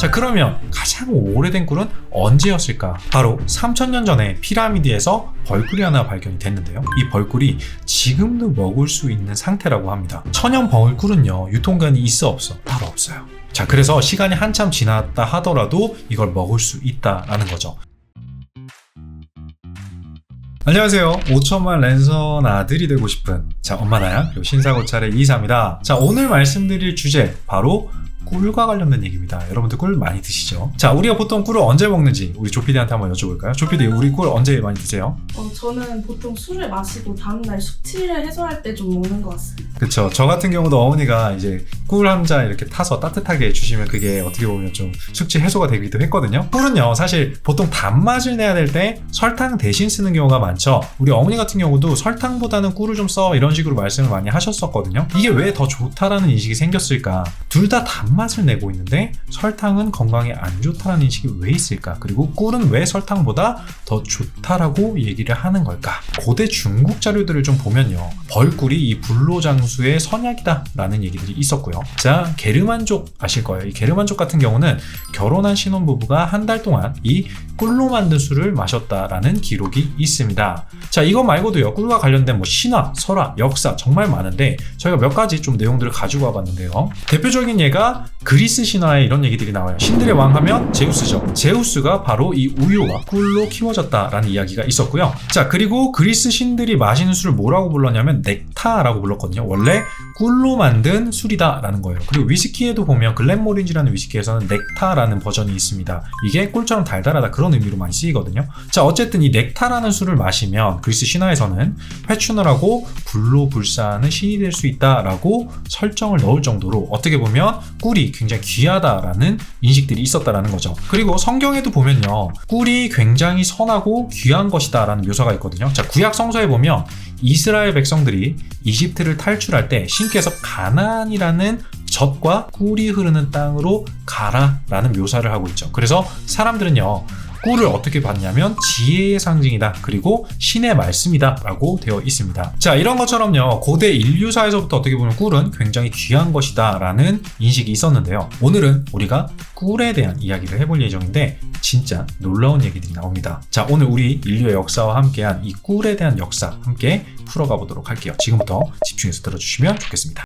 자, 그러면 가장 오래된 꿀은 언제였을까? 바로 3000년 전에 피라미드에서 벌꿀이 하나 발견이 됐는데요. 이 벌꿀이 지금도 먹을 수 있는 상태라고 합니다. 천연 벌꿀은요, 유통기한이 있어 없어? 따로 없어요. 자, 그래서 시간이 한참 지났다 하더라도 이걸 먹을 수 있다라는 거죠. 안녕하세요. 5천만 랜선 아들이 되고 싶은 엄마 나야 그리고 신사고찰의 이사입니다. 자, 오늘 말씀드릴 주제 바로 꿀과 관련된 얘기입니다. 여러분들 꿀 많이 드시죠? 자, 우리가 보통 꿀을 언제 먹는지 우리 조피디한테 한번 여쭤볼까요? 조피디, 우리 꿀 언제 많이 드세요? 저는 보통 술을 마시고 다음날 숙취를 해소할 때 좀 먹는 것 같습니다. 그쵸. 저 같은 경우도 어머니가 이제 꿀 한 잔 이렇게 타서 따뜻하게 주시면 그게 어떻게 보면 좀 숙취 해소가 되기도 했거든요. 꿀은요, 사실 보통 단맛을 내야 될 때 설탕 대신 쓰는 경우가 많죠. 우리 어머니 같은 경우도 설탕보다는 꿀을 좀 써 이런 식으로 말씀을 많이 하셨었거든요. 이게 왜 더 좋다라는 인식이 생겼을까? 둘 다 단맛을 내고 있는데 설탕은 건강에 안 좋다라는 인식이 왜 있을까? 그리고 꿀은 왜 설탕보다 더 좋다라고 얘기를 하는 걸까? 고대 중국 자료들을 좀 보면요, 벌꿀이 이 불로장수의 선약이다 라는 얘기들이 있었고요. 자, 게르만족 아실 거예요. 이 게르만족 같은 경우는 결혼한 신혼부부가 한 달 동안 이 꿀로 만든 술을 마셨다라는 기록이 있습니다. 자, 이거 말고도요, 꿀과 관련된 신화, 설화, 역사 정말 많은데 저희가 몇 가지 좀 내용들을 가지고 와봤는데요. 대표적인 예가 그리스 신화에 이런 얘기들이 나와요. 신들의 왕 하면 제우스죠. 제우스가 바로 이 우유와 꿀로 키워졌다라는 이야기가 있었고요. 자, 그리고 그리스 신들이 마시는 술을 뭐라고 불렀냐면 넥타라고 불렀거든요. 원래 꿀로 만든 술이다라는 거예요. 그리고 위스키에도 보면 글렌모린지라는 위스키에서는 넥타라는 버전이 있습니다. 이게 꿀처럼 달달하다 그런 의미로 많이 쓰이거든요. 자, 어쨌든 이 넥타라는 술을 마시면 그리스 신화에서는 회춘을 불로 불사하는 신이 될 수 있다라고 설정을 넣을 정도로 어떻게 보면 꿀이 굉장히 귀하다라는 인식들이 있었다라는 거죠. 그리고 성경에도 보면요, 꿀이 굉장히 선하고 귀한 것이다라는 묘사가 있거든요. 자, 구약 성서에 보면 이스라엘 백성들이 이집트를 탈출할 때 신께서 가나안이라는 젖과 꿀이 흐르는 땅으로 가라라는 묘사를 하고 있죠. 그래서 사람들은요, 꿀을 어떻게 봤냐면 지혜의 상징이다, 그리고 신의 말씀이다 라고 되어 있습니다. 자, 이런 것처럼요, 고대 인류사에서부터 어떻게 보면 꿀은 굉장히 귀한 것이다 라는 인식이 있었는데요. 오늘은 우리가 꿀에 대한 이야기를 해볼 예정인데 진짜 놀라운 얘기들이 나옵니다. 자, 오늘 우리 인류의 역사와 함께한 이 꿀에 대한 역사 함께 풀어가 보도록 할게요. 지금부터 집중해서 들어주시면 좋겠습니다.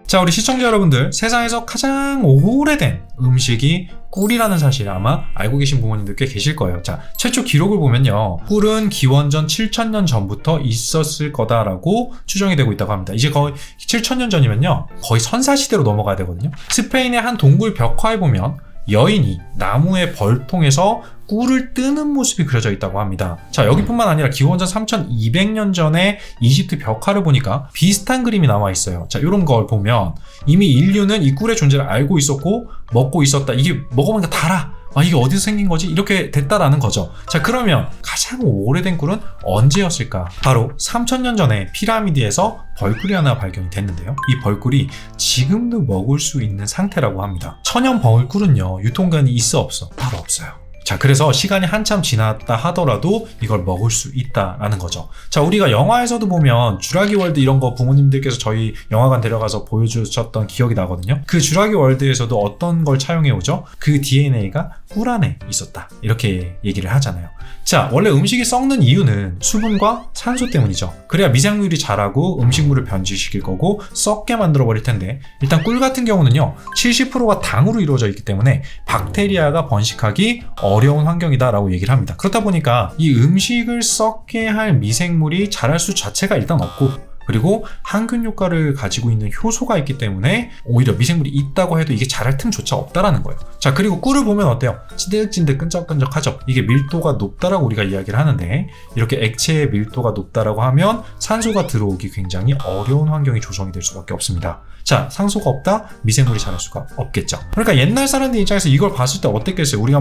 자, 우리 시청자 여러분들, 세상에서 가장 오래된 음식이 꿀이라는 사실 아마 알고 계신 부모님들 꽤 계실 거예요. 자, 최초 기록을 보면요, 꿀은 기원전 7000년 전부터 있었을 거다라고 추정이 되고 있다고 합니다. 이제 거의 7000년 전이면요, 거의 선사시대로 넘어가야 되거든요. 스페인의 한 동굴 벽화에 보면 여인이 나무의 벌통에서 꿀을 뜨는 모습이 그려져 있다고 합니다. 자, 여기뿐만 아니라 기원전 3200년 전에 이집트 벽화를 보니까 비슷한 그림이 나와 있어요. 자, 이런 걸 보면 이미 인류는 이 꿀의 존재를 알고 있었고 먹고 있었다. 이게 먹어보니까 달아. 이게 어디서 생긴 거지? 이렇게 됐다라는 거죠. 자, 그러면 가장 오래된 꿀은 언제였을까? 바로 3000년 전에 피라미드에서 벌꿀이 하나 발견이 됐는데요. 이 벌꿀이 지금도 먹을 수 있는 상태라고 합니다. 천연 벌꿀은요, 유통기한이 있어 없어? 따로 없어요. 자, 그래서 시간이 한참 지났다 하더라도 이걸 먹을 수 있다라는 거죠. 자, 우리가 영화에서도 보면 주라기 월드 이런 거 부모님들께서 저희 영화관 데려가서 보여주셨던 기억이 나거든요. 그 주라기 월드에서도 어떤 걸 차용해 오죠? 그 DNA가 꿀 안에 있었다, 이렇게 얘기를 하잖아요. 자, 원래 음식이 썩는 이유는 수분과 산소 때문이죠. 그래야 미생물이 자라고 음식물을 변질시킬 거고 썩게 만들어 버릴 텐데, 일단 꿀 같은 경우는요, 70%가 당으로 이루어져 있기 때문에 박테리아가 번식하기 어려운 환경이다라고 얘기를 합니다. 그렇다 보니까 이 음식을 썩게 할 미생물이 자랄 수 자체가 일단 없고, 그리고 항균 효과를 가지고 있는 효소가 있기 때문에 오히려 미생물이 있다고 해도 이게 자랄 틈조차 없다라는 거예요. 자, 그리고 꿀을 보면 어때요? 찐득찐득 끈적끈적하죠? 이게 밀도가 높다라고 우리가 이야기를 하는데, 이렇게 액체의 밀도가 높다라고 하면 산소가 들어오기 굉장히 어려운 환경이 조성이 될 수밖에 없습니다. 자, 산소가 없다? 미생물이 자랄 수가 없겠죠. 그러니까 옛날 사람들 입장에서 이걸 봤을 때 어땠겠어요? 우리가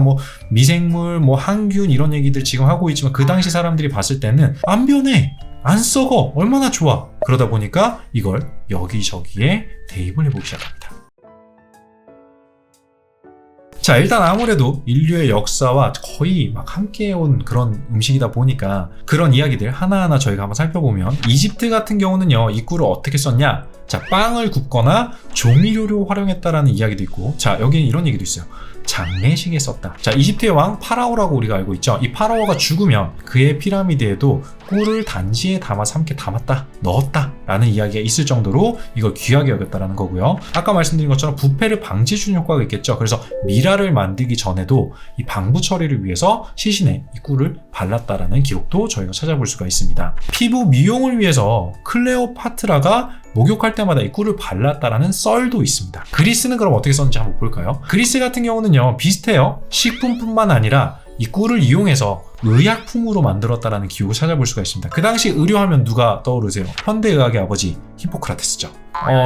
미생물, 항균 이런 얘기들 지금 하고 있지만 그 당시 사람들이 봤을 때는 안 변해, 안 썩어, 얼마나 좋아. 그러다 보니까 이걸 여기저기에 대입을 해보기 시작합니다. 자, 일단 아무래도 인류의 역사와 거의 함께 온 그런 음식이다 보니까 그런 이야기들 하나하나 저희가 한번 살펴보면, 이집트 같은 경우는요, 이 꿀을 어떻게 썼냐? 자, 빵을 굽거나 조미료로 활용했다라는 이야기도 있고, 자, 여기는 이런 얘기도 있어요. 장례식에 썼다. 자, 이집트의 왕 파라오라고 우리가 알고 있죠. 이 파라오가 죽으면 그의 피라미드에도 꿀을 단지에 담아서 함께 담았다, 넣었다 라는 이야기가 있을 정도로 이걸 귀하게 여겼다라는 거고요. 아까 말씀드린 것처럼 부패를 방지해주는 효과가 있겠죠. 그래서 미라를 만들기 전에도 이 방부 처리를 위해서 시신에 이 꿀을 발랐다라는 기록도 저희가 찾아볼 수가 있습니다. 피부 미용을 위해서 클레오파트라가 목욕할 때마다 이 꿀을 발랐다라는 썰도 있습니다. 그리스는 그럼 어떻게 썼는지 한번 볼까요? 그리스 같은 경우는요, 비슷해요. 식품뿐만 아니라 이 꿀을 이용해서 의약품으로 만들었다라는 기록을 찾아볼 수가 있습니다. 그 당시 의료하면 누가 떠오르세요? 현대의학의 아버지 히포크라테스죠.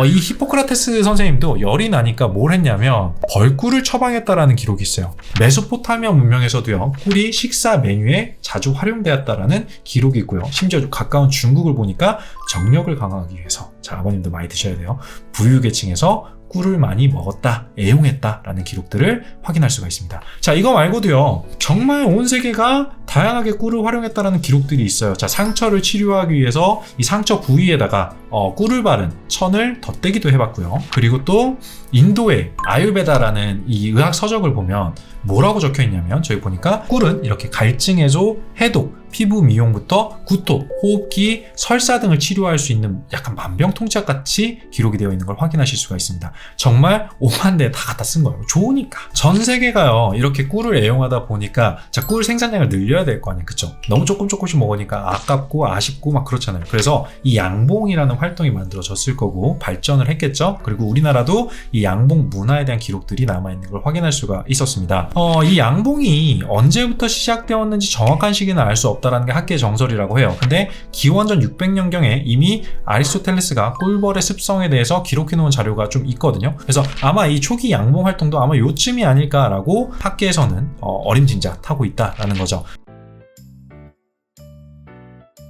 이 히포크라테스 선생님도 열이 나니까 뭘 했냐면 벌꿀을 처방했다라는 기록이 있어요. 메소포타미아 문명에서도요, 꿀이 식사 메뉴에 자주 활용되었다라는 기록이 있고요. 심지어 가까운 중국을 보니까 정력을 강화하기 위해서, 자, 아버님도 많이 드셔야 돼요. 부유계층에서 꿀을 많이 먹었다, 애용했다라는 기록들을 확인할 수가 있습니다. 자, 이거 말고도요, 정말 온 세계가 다양하게 꿀을 활용했다라는 기록들이 있어요. 자, 상처를 치료하기 위해서 이 상처 부위에다가 꿀을 바른 천을 덧대기도 해봤고요. 그리고 또 인도의 아유르베다라는 이 의학 서적을 보면 뭐라고 적혀 있냐면, 저희 보니까 꿀은 이렇게 갈증 해소, 해독, 피부 미용부터 구토, 호흡기, 설사 등을 치료할 수 있는 약간 만병통치약 같이 기록이 되어 있는 걸 확인하실 수가 있습니다. 정말 오만 대 다 갖다 쓴 거예요. 좋으니까. 전 세계가요, 이렇게 꿀을 애용하다 보니까, 자, 꿀 생산량을 늘려야 될 거 아니에요. 그쵸? 너무 조금씩 먹으니까 아깝고 아쉽고 막 그렇잖아요. 그래서 이 양봉이라는 활동이 만들어졌을 거고 발전을 했겠죠. 그리고 우리나라도 이 양봉 문화에 대한 기록들이 남아있는 걸 확인할 수가 있었습니다. 이 양봉이 언제부터 시작되었는지 정확한 시기는 알 수 없다라는 게 학계의 정설이라고 해요. 근데 기원전 600년경에 이미 아리스토텔레스가 꿀벌의 습성에 대해서 기록해 놓은 자료가 좀 있거든요. 그래서 아마 이 초기 양봉 활동도 아마 요쯤이 아닐까라고 학계에서는 어림짐작하고 있다라는 거죠.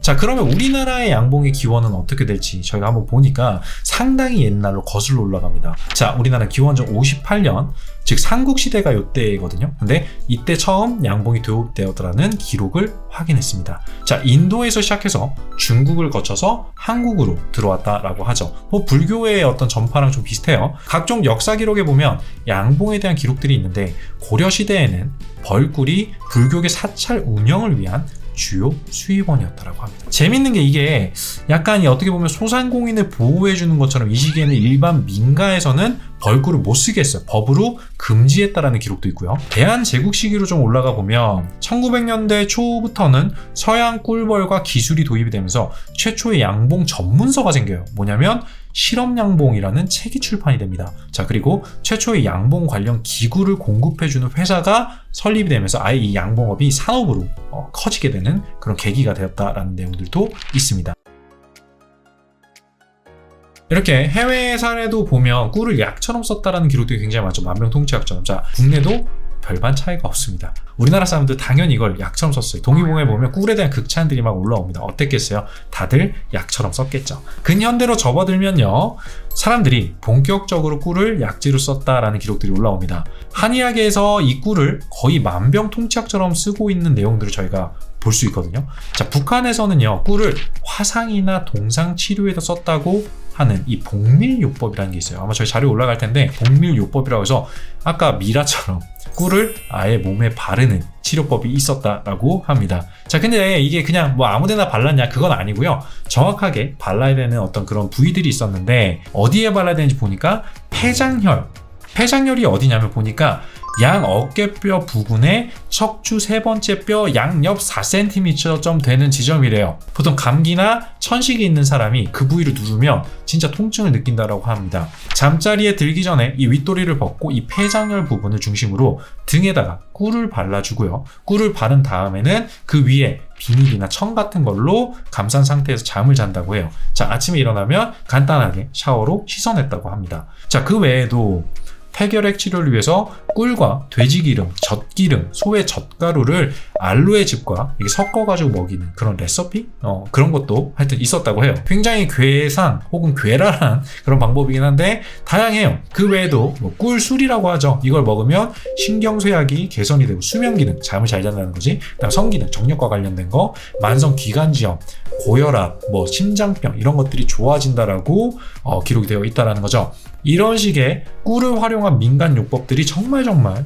자, 그러면 우리나라의 양봉의 기원은 어떻게 될지 저희가 한번 보니까 상당히 옛날로 거슬러 올라갑니다. 자, 우리나라 기원전 58년, 즉 삼국시대가 이때거든요. 근데 이때 처음 양봉이 도입되었다는 기록을 확인했습니다. 자, 인도에서 시작해서 중국을 거쳐서 한국으로 들어왔다라고 하죠. 불교의 어떤 전파랑 좀 비슷해요. 각종 역사 기록에 보면 양봉에 대한 기록들이 있는데, 고려시대에는 벌꿀이 불교계 사찰 운영을 위한 주요 수입원이었다라고 합니다. 재밌는 게 이게 약간 어떻게 보면 소상공인을 보호해주는 것처럼 이 시기에는 일반 민가에서는 벌꿀을 못 쓰게 했어요. 법으로 금지했다라는 기록도 있고요. 대한제국 시기로 좀 올라가 보면 1900년대 초부터는 서양 꿀벌과 기술이 도입이 되면서 최초의 양봉 전문서가 생겨요. 뭐냐면 실험양봉이라는 책이 출판이 됩니다. 자, 그리고 최초의 양봉 관련 기구를 공급해주는 회사가 설립이 되면서 아예 이 양봉업이 산업으로 커지게 되는 그런 계기가 되었다라는 내용들도 있습니다. 이렇게 해외 사례도 보면 꿀을 약처럼 썼다라는 기록들이 굉장히 많죠. 만병통치약처럼. 자, 국내도 별반 차이가 없습니다. 우리나라 사람들 당연히 이걸 약처럼 썼어요. 동의보에 보면 꿀에 대한 극찬들이 막 올라옵니다. 어땠겠어요? 다들 약처럼 썼겠죠. 근현대로 접어들면요, 사람들이 본격적으로 꿀을 약재로 썼다라는 기록들이 올라옵니다. 한의학에서 이 꿀을 거의 만병통치약처럼 쓰고 있는 내용들을 저희가 볼 수 있거든요. 자, 북한에서는요, 꿀을 화상이나 동상 치료에도 썼다고 하는 이 복밀요법이라는 게 있어요. 아마 저희 자료 올라갈 텐데, 복밀요법이라고 해서 아까 미라처럼 꿀을 아예 몸에 바르는 치료법이 있었다라고 합니다. 자, 근데 이게 그냥 뭐 아무데나 발랐냐, 그건 아니고요. 정확하게 발라야 되는 어떤 그런 부위들이 있었는데, 어디에 발라야 되는지 보니까 폐장혈이 어디냐면 보니까 양 어깨뼈 부근에 척추 세 번째 뼈 양옆 4cm 되는 지점이래요. 보통 감기나 천식이 있는 사람이 그 부위를 누르면 진짜 통증을 느낀다라고 합니다. 잠자리에 들기 전에 이 윗도리를 벗고 이 폐장혈 부분을 중심으로 등에다가 꿀을 발라주고요. 꿀을 바른 다음에는 그 위에 비닐이나 청 같은 걸로 감싼 상태에서 잠을 잔다고 해요. 자, 아침에 일어나면 간단하게 샤워로 씻어냈다고 합니다. 자, 그 외에도 폐결핵 치료를 위해서 꿀과 돼지기름, 젖기름, 소의 젖가루를 알로에즙과 이게 섞어가지고 먹이는 그런 레시피? 그런 것도 하여튼 있었다고 해요. 굉장히 괴상 혹은 괴랄한 그런 방법이긴 한데 다양해요. 그 외에도 뭐 꿀술이라고 하죠. 이걸 먹으면 신경쇠약이 개선이 되고 수면기능, 잠을 잘 잔다는 거지. 그다음 성기능, 정력과 관련된 거, 만성기관지염, 고혈압, 뭐 심장병 이런 것들이 좋아진다라고 기록이 되어 있다라는 거죠. 이런 식의 꿀을 활용한 민간요법들이 정말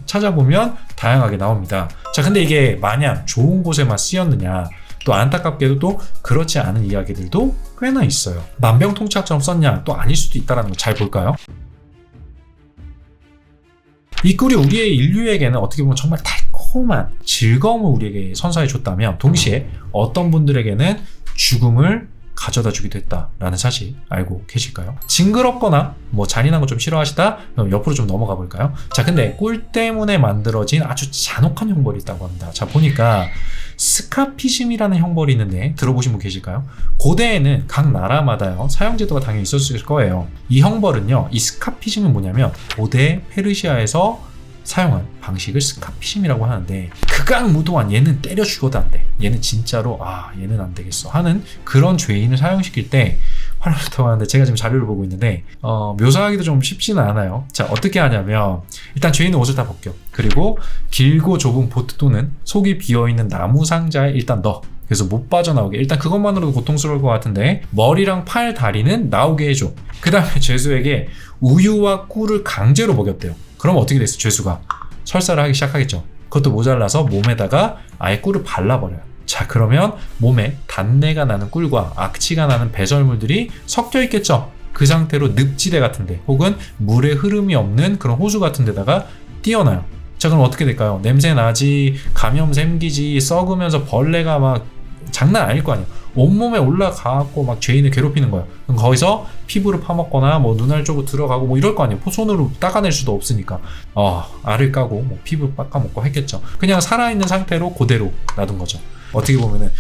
찾아보면 다양하게 나옵니다. 자, 근데 이게 마냥 좋은 곳에만 쓰였느냐? 또 안타깝게도 또 그렇지 않은 이야기들도 꽤나 있어요. 만병통치약처럼 썼냐? 또 아닐 수도 있다는 거 잘 볼까요? 이 꿀이 우리의 인류에게는 어떻게 보면 정말 달콤한 즐거움을 우리에게 선사해 줬다면 동시에 어떤 분들에게는 죽음을 가져다 주기도 했다라는 사실 알고 계실까요? 징그럽거나 뭐 잔인한 거 좀 싫어하시다? 그럼 옆으로 좀 넘어가 볼까요? 자, 근데 꿀 때문에 만들어진 아주 잔혹한 형벌이 있다고 합니다. 자, 보니까 스카피즘이라는 형벌이 있는데 들어보신 분 계실까요? 고대에는 각 나라마다요 사형제도가 당연히 있었을 거예요. 이 형벌은요, 이 스카피즘은 뭐냐면 고대 페르시아에서 사용한 방식을 스카피즘이라고 하는데 극악무도한 얘는 때려 죽어도 안 돼. 얘는 진짜로 얘는 안 되겠어 하는 그런 죄인을 사형시킬 때 활용했다고 하는데 제가 지금 자료를 보고 있는데 묘사하기도 좀 쉽지는 않아요. 자, 어떻게 하냐면 일단 죄인은 옷을 다 벗겨. 그리고 길고 좁은 보트 또는 속이 비어있는 나무 상자에 일단 넣어. 그래서 못 빠져나오게. 일단 그것만으로도 고통스러울 것 같은데 머리랑 팔, 다리는 나오게 해줘. 그 다음에 죄수에게 우유와 꿀을 강제로 먹였대요. 그럼 어떻게 됐어? 죄수가 설사를 하기 시작하겠죠. 그것도 모자라서 몸에다가 아예 꿀을 발라버려요. 자, 그러면 몸에 단내가 나는 꿀과 악취가 나는 배설물들이 섞여 있겠죠. 그 상태로 늪지대 같은데 혹은 물의 흐름이 없는 그런 호수 같은 데다가 띄워놔요. 자, 그럼 어떻게 될까요? 냄새 나지, 감염 생기지, 썩으면서 벌레가 막 장난 아닐 거 아니에요. 온몸에 올라가고 막 죄인을 괴롭히는 거예요. 그럼 거기서 피부를 파먹거나 뭐 눈알 쪽으로 들어가고 뭐 이럴 거 아니에요. 손으로 닦아낼 수도 없으니까 알을 까고 뭐 피부 깎아먹고 했겠죠. 그냥 살아있는 상태로 그대로 놔둔 거죠. 어떻게 보면은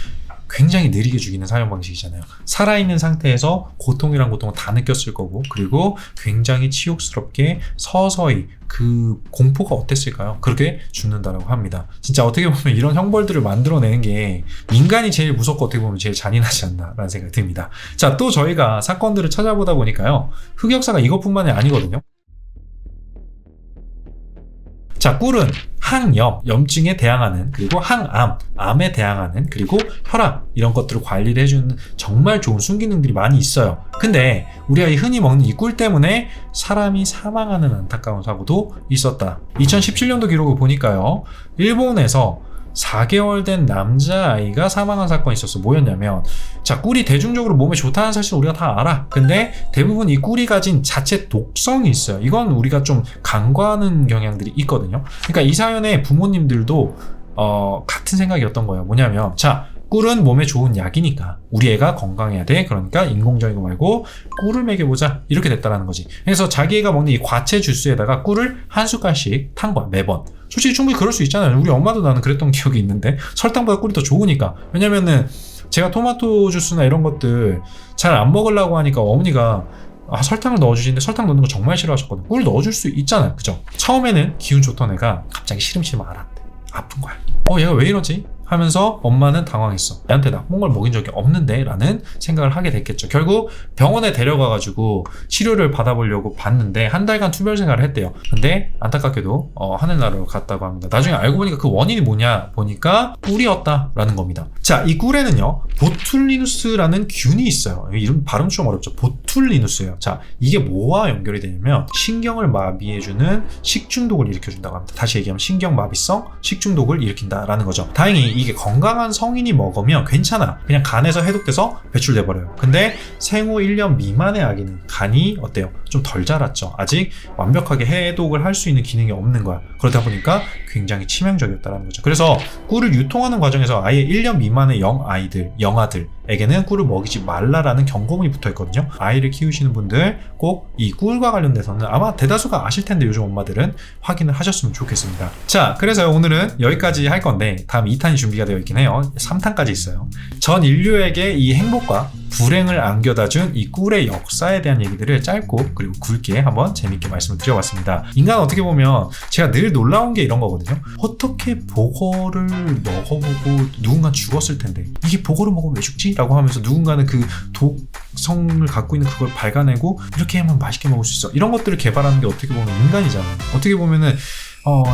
굉장히 느리게 죽이는 사형 방식이잖아요. 살아있는 상태에서 고통이란 고통을 다 느꼈을 거고, 그리고 굉장히 치욕스럽게 서서히 그 공포가 어땠을까요? 그렇게 죽는다라고 합니다. 진짜 어떻게 보면 이런 형벌들을 만들어내는 게 인간이 제일 무섭고 어떻게 보면 제일 잔인하지 않나라는 생각이 듭니다. 자, 또 저희가 사건들을 찾아보다 보니까요, 흑역사가 이것뿐만이 아니거든요. 자, 꿀은 항염, 염증에 대항하는, 그리고 항암, 암에 대항하는, 그리고 혈압 이런 것들을 관리를 해주는 정말 좋은 순기능들이 많이 있어요. 근데 우리가 흔히 먹는 이 꿀 때문에 사람이 사망하는 안타까운 사고도 있었다. 2017년도 기록을 보니까요, 일본에서 4개월 된 남자아이가 사망한 사건이 있었어. 뭐였냐면, 자, 꿀이 대중적으로 몸에 좋다는 사실 우리가 다 알아. 근데 대부분 이 꿀이 가진 자체 독성이 있어요. 이건 우리가 좀 간과하는 경향들이 있거든요. 그러니까 이 사연의 부모님들도 같은 생각이었던 거예요. 뭐냐면, 자, 꿀은 몸에 좋은 약이니까 우리 애가 건강해야 돼. 그러니까 인공적인 거 말고 꿀을 먹여보자. 이렇게 됐다라는 거지. 그래서 자기 애가 먹는 이 과채 주스에다가 꿀을 한 숟갈씩 탄 거야, 매번. 솔직히 충분히 그럴 수 있잖아요. 우리 엄마도 나는 그랬던 기억이 있는데, 설탕보다 꿀이 더 좋으니까. 왜냐면은 제가 토마토 주스나 이런 것들 잘 안 먹으려고 하니까 어머니가 설탕을 넣어주시는데 설탕 넣는 거 정말 싫어하셨거든. 꿀 넣어줄 수 있잖아요, 그죠? 처음에는 기분 좋던 애가 갑자기 시름시름 앓았대. 아픈 거야. 얘가 왜 이러지? 하면서 엄마는 당황했어. 애한테 나쁜 걸 먹인 적이 없는데 라는 생각을 하게 됐겠죠. 결국 병원에 데려가가지고 치료를 받아보려고 봤는데 한 달간 투별 생활을 했대요. 근데 안타깝게도 하늘나라로 갔다고 합니다. 나중에 알고 보니까 그 원인이 뭐냐 보니까 꿀이었다라는 겁니다. 자, 이 꿀에는요 보툴리누스라는 균이 있어요. 이름 발음 좀 어렵죠. 보툴리누스예요. 자, 이게 뭐와 연결이 되냐면 신경을 마비해주는 식중독을 일으켜준다고 합니다. 다시 얘기하면 신경마비성 식중독을 일으킨다라는 거죠. 다행히 이게 건강한 성인이 먹으면 괜찮아. 그냥 간에서 해독돼서 배출돼 버려요. 근데 생후 1년 미만의 아기는 간이 어때요? 좀 덜 자랐죠. 아직 완벽하게 해독을 할 수 있는 기능이 없는 거야. 그러다 보니까 굉장히 치명적이었다는 거죠. 그래서 꿀을 유통하는 과정에서 아예 1년 미만의 영아들에게는 꿀을 먹이지 말라라는 경고문이 붙어 있거든요. 아이를 키우시는 분들 꼭 이 꿀과 관련돼서는 아마 대다수가 아실 텐데 요즘 엄마들은 확인을 하셨으면 좋겠습니다. 자, 그래서 오늘은 여기까지 할 건데 다음 2탄이 준비가 되어 있긴 해요. 3탄까지 있어요. 전 인류에게 이 행복과 불행을 안겨다 준 이 꿀의 역사에 대한 얘기들을 짧고 그리고 굵게 한번 재밌게 말씀을 드려봤습니다. 인간은 어떻게 보면 제가 늘 놀라운 게 이런 거거든요. 어떻게 보거를 먹어보고 누군가 죽었을 텐데 이게 보거를 먹으면 왜 죽지? 라고 하면서 누군가는 그 독성을 갖고 있는 그걸 발간해고 이렇게 하면 맛있게 먹을 수 있어. 이런 것들을 개발하는 게 어떻게 보면 인간이잖아요. 어떻게 보면은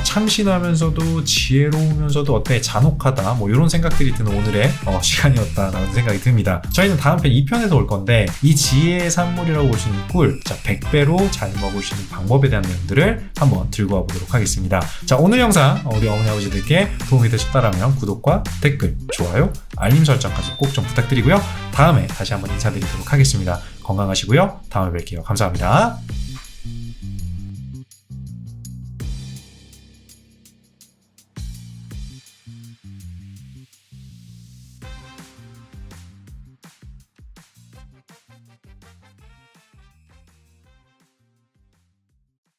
참신하면서도 지혜로우면서도 어때 잔혹하다 뭐 이런 생각들이 드는 오늘의 시간이었다라는 생각이 듭니다. 저희는 다음 편 2편에서 올 건데 이 지혜의 산물이라고 볼 수 있는 꿀, 자 100배로 잘 먹을 수 있는 방법에 대한 내용들을 한번 들고 와보도록 하겠습니다. 자 오늘 영상 우리 어머니 아버지들께 도움이 되셨다라면 구독과 댓글, 좋아요, 알림 설정까지 꼭 좀 부탁드리고요. 다음에 다시 한번 인사드리도록 하겠습니다. 건강하시고요. 다음에 뵐게요. 감사합니다.